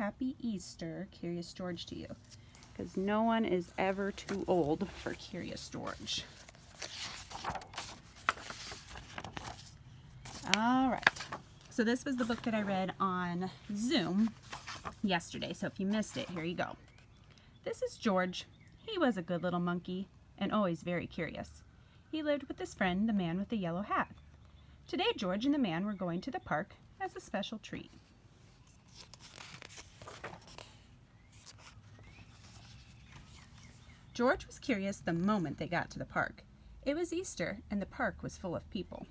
Happy Easter, Curious George, to you. Because no one is ever too old for Curious George. Alright, so this was the book that I read on Zoom yesterday, so if you missed it, here you go. This is George. He was a good little monkey and always very curious. He lived with his friend, the man with the yellow hat. Today, George and the man were going to the park as a special treat. George was curious the moment they got to the park. It was Easter and the park was full of people.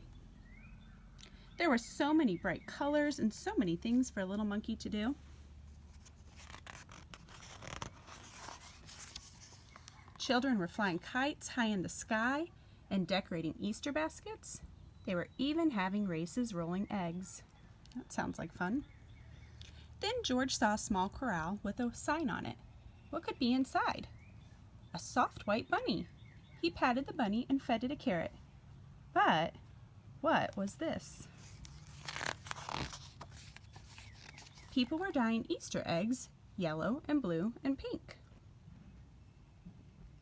There were so many bright colors and so many things for a little monkey to do. Children were flying kites high in the sky and decorating Easter baskets. They were even having races rolling eggs. That sounds like fun. Then George saw a small corral with a sign on it. What could be inside? A soft white bunny. He patted the bunny and fed it a carrot. But what was this? People were dyeing Easter eggs yellow and blue and pink.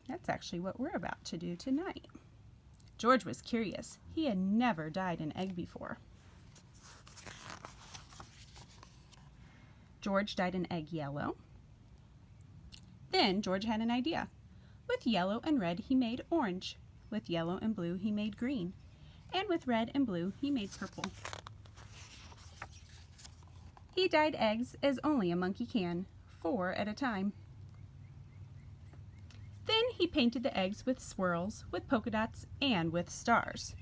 That's actually what we're about to do tonight. George was curious. He had never dyed an egg before. George dyed an egg yellow. Then George had an idea. With yellow and red, he made orange. With yellow and blue, he made green. And with red and blue, he made purple. He dyed eggs as only a monkey can, 4 at a time. Then he painted the eggs with swirls, with polka dots, and with stars.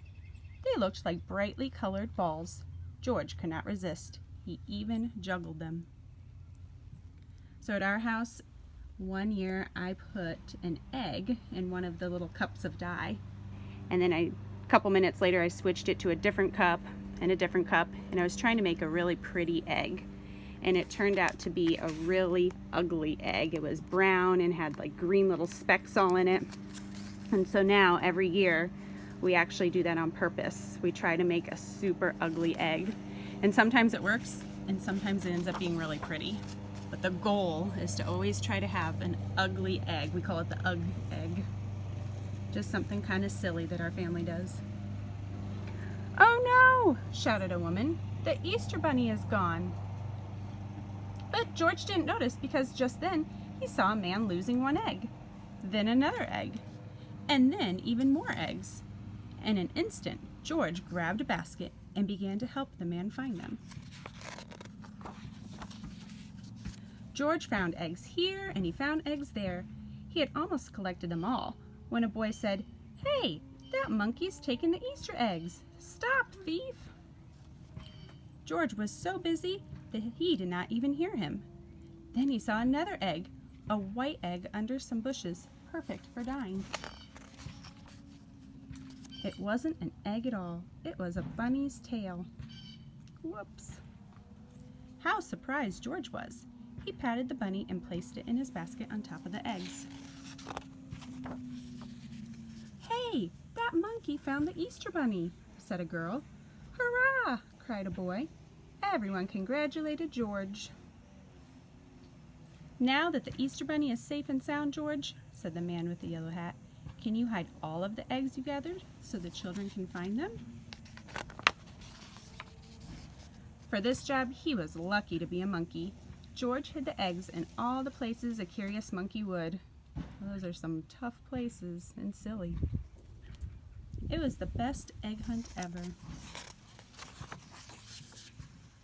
They looked like brightly colored balls. George could not resist. He even juggled them. So at our house, one year I put an egg in one of the little cups of dye, and then a couple minutes later I switched it to a different cup and a different cup, and I was trying to make a really pretty egg, and it turned out to be a really ugly egg. It was brown and had like green little specks all in it. And so now every year we actually do that on purpose. We try to make a super ugly egg, and sometimes it works and sometimes it ends up being really pretty. But the goal is to always try to have an ugly egg. We call it the Ugg egg. Just something kind of silly that our family does. "Oh no!" shouted a woman. "The Easter bunny is gone." But George didn't notice, because just then he saw a man losing one egg, then another egg, and then even more eggs. In an instant, George grabbed a basket and began to help the man find them. George found eggs here and he found eggs there. He had almost collected them all when a boy said, "Hey, that monkey's taken the Easter eggs. Stop, thief!" George was so busy that he did not even hear him. Then he saw another egg, a white egg under some bushes, perfect for dyeing. It wasn't an egg at all. It was a bunny's tail. Whoops. How surprised George was. He patted the bunny and placed it in his basket on top of the eggs. "Hey, that monkey found the Easter bunny," said a girl. "Hurrah!" cried a boy. Everyone congratulated George. "Now that the Easter bunny is safe and sound, George," said the man with the yellow hat, "can you hide all of the eggs you gathered so the children can find them?" For this job, he was lucky to be a monkey. George hid the eggs in all the places a curious monkey would. Those are some tough places and silly. It was the best egg hunt ever.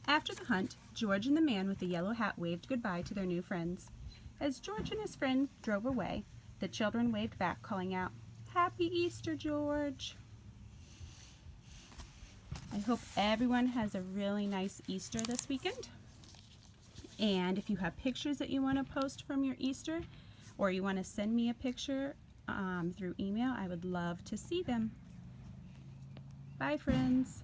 After the hunt, George and the man with the yellow hat waved goodbye to their new friends. As George and his friends drove away, the children waved back, calling out, "Happy Easter, George!" I hope everyone has a really nice Easter this weekend. And if you have pictures that you want to post from your Easter, or you want to send me a picture through email, I would love to see them. Bye, friends.